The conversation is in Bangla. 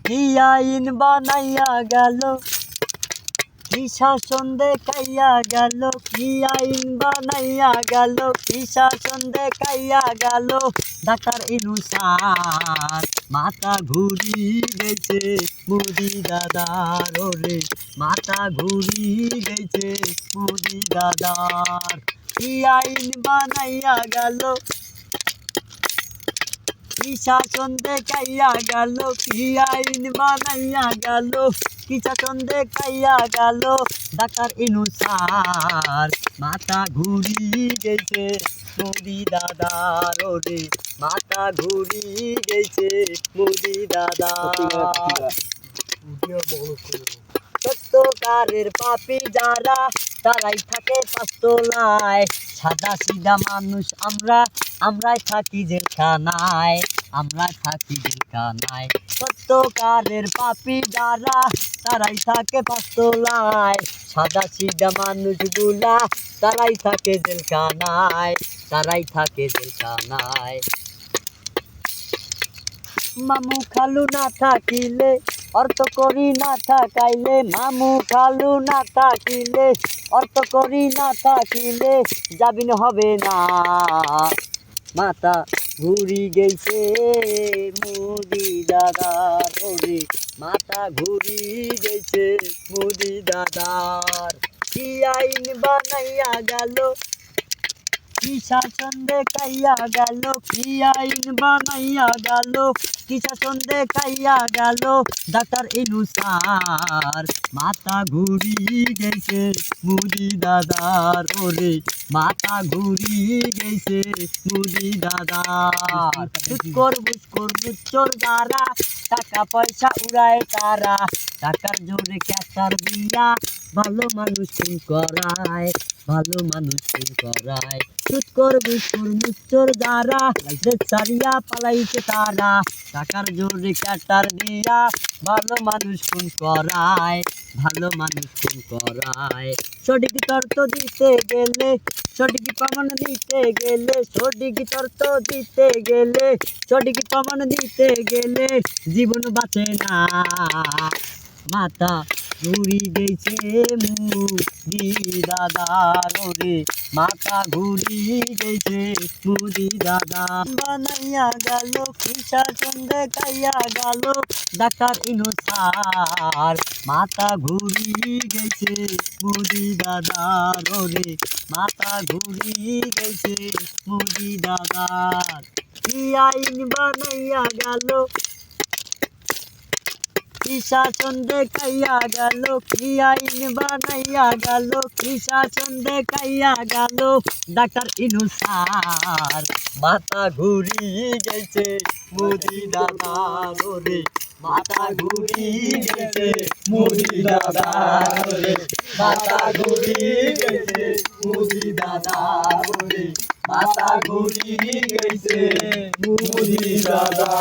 কি আইন বানাইয়া গেল, কি শাসন দেখাইয়া গেল, কি আইন বানাইয়া গেল, কি শাসন দেখাইয়া গেল। ডাক্তার ইউনূস স্যার মাথা ঘুরি গেছে মোদি দাদার, ওরে মাথা ঘুরি গেছে মোদি দাদার। কি আইন বানাইয়া গেল, কি শাসন দেখাইয়া গেল, কি আইন বানাইয়া গেল, কি শাসন দেখাইয়া গেল। ডাক্তার ইউনূস স্যার মাথা ঘুরি গেছে মোদি দাদার, ওরে মাথা ঘুরি গেছে মোদি দাদার। সত্যকারের পাপী যারা, তারাই থাকে পাঁচতলায়। সাদা সিধা মানুষ আমরা, আমরাই থাকি জেলখানায়, আমরা থাকি জেলখানায়। সত্যকারের পাপী যারা, তারাই থাকে পাঁচতলায়। সাদা সিধা মানুষগুলা, তারাই থাকে জেলখানায়, তারাই থাকে জেলখানায়। মামু খালু না থাকিলে, অর্থ করি না থাকাইলে, মামু খালু না থাকিলে, অর্থ করি না থাকিলে, জামিন হবে না। মাথা ঘুরি গেছে মোদি দাদার, ওরে মাথা ঘুরি গেছে মোদি দাদার। কি আইন বানাইয়া গেল, কি শাসন দেখাইয়া গেল, কি আইন বানাইয়া গেল, কি শাসন দেখাইয়া গেল। ডাক্তার ইউনূস স্যার মাথা ঘুরি গেছে মোদি দাদার, ওরে মাথা ঘুরি গেছে মোদি দাদার। বুচকর বুচকর যারা, টাকা পয়সা উড়ায় তারা, টাকার জোরে ক্যাচার দিয়া ভালো মানুষ খুন করায়, ভালো মানুষ খুন করায়। সুৎকর বুচকর যারা, দেশ ছাড়িয়া পালাইছে তারা, টাকার জোরে ক্যাচার দিয়া ভালো মানুষ খুন করায়, ভালো মানুষ খুন করায়। সঠিক তর্ক দিতে গেলে, সঠিক প্রমাণ দিতে গেলে, সঠিক তর্ক দিতে গেলে, সঠিক প্রমাণ দিতে গেলে জীবন বাঁচে না। মাথা ঘুরি গেছে মোদি দাদার, ওরে মাথা ঘুরি গেছে মোদি দাদা। বানাইয়া গেল, কি শাসন দেখাইয়া গেল। ডাক্তার ইউনূস স্যার মাথা ঘুরি গেছে মোদি দাদার, ওরে মাথা ঘুরি গেছে মোদি দাদার। কি আইন বানাইয়া গেল, কি শাসন দেখাইয়া গেল, কি আইন বানাইয়া গেল, কি শাসন দেখাইয়া গেল। ডাক্তার ইউনূস স্যার মাথা ঘুরি গেছে মোদি দাদার, ওরে মাথা ঘুরি গেছে মোদি দাদার, ওরে মাথা ঘুরি গেছে মোদি দাদার, ওরে মাথা ঘুরি গেছে মোদি দাদা।